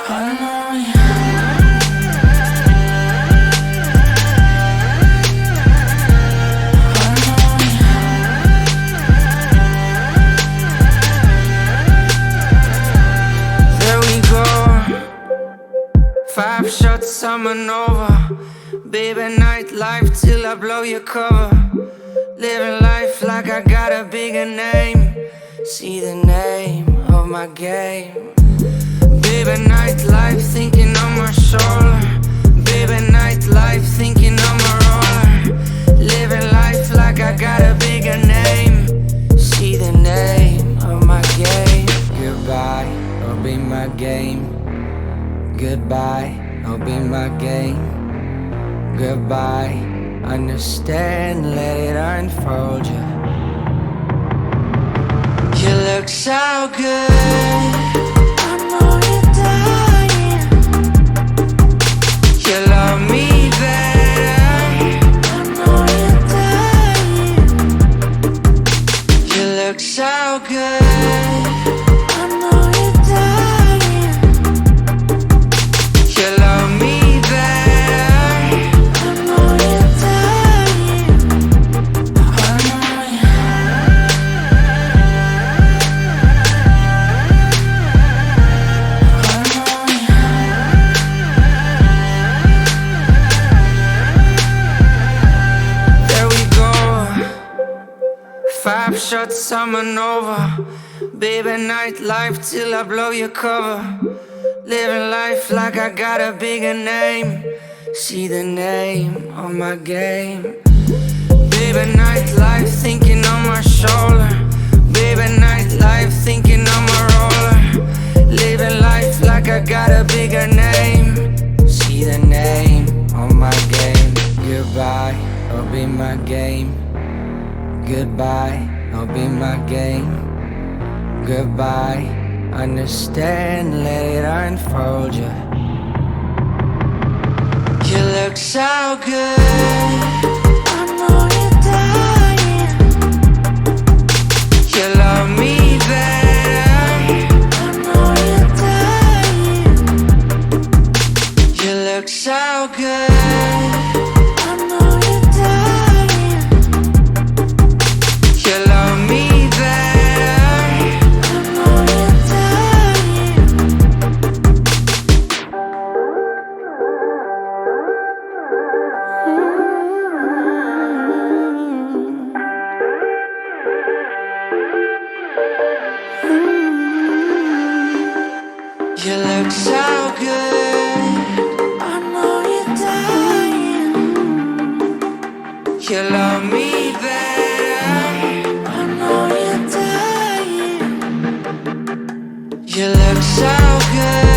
There we go. 5 shots, I'm an over. Baby, nightlife till I blow your cover. Living life like I got a bigger name. See the name of my game. Baby, nightlife thinking on my shoulder. Baby, nightlife thinking on my roller. Living life like I got a bigger name. See the name of my game. Goodbye, I'll be my game. Goodbye, I'll be my game. Goodbye, understand, let it unfold you. You look so good, I know you're dying. You love me better, I know you're dying. You look so good, I know you're dying. You love me better, I know you're dying. I know you. There we go. 5 shots, I'm an over. Baby, nightlife till I blow your cover. Living life like I got a bigger name. See the name of my game. Baby, nightlife thinking on my shoulder. Baby, nightlife thinking on my roller. Living life like I got a bigger name. See the name of my game. Goodbye, I'll be my game. Goodbye, I'll be my game. Goodbye, understand, let it unfold you. You look so good, I know you're dying. You love me better, I know you're dying. You look so good, I know you're dying. You love me better, I know you're dying. You look so good, I know you're dying. You love me better, I know you're dying. You look so good.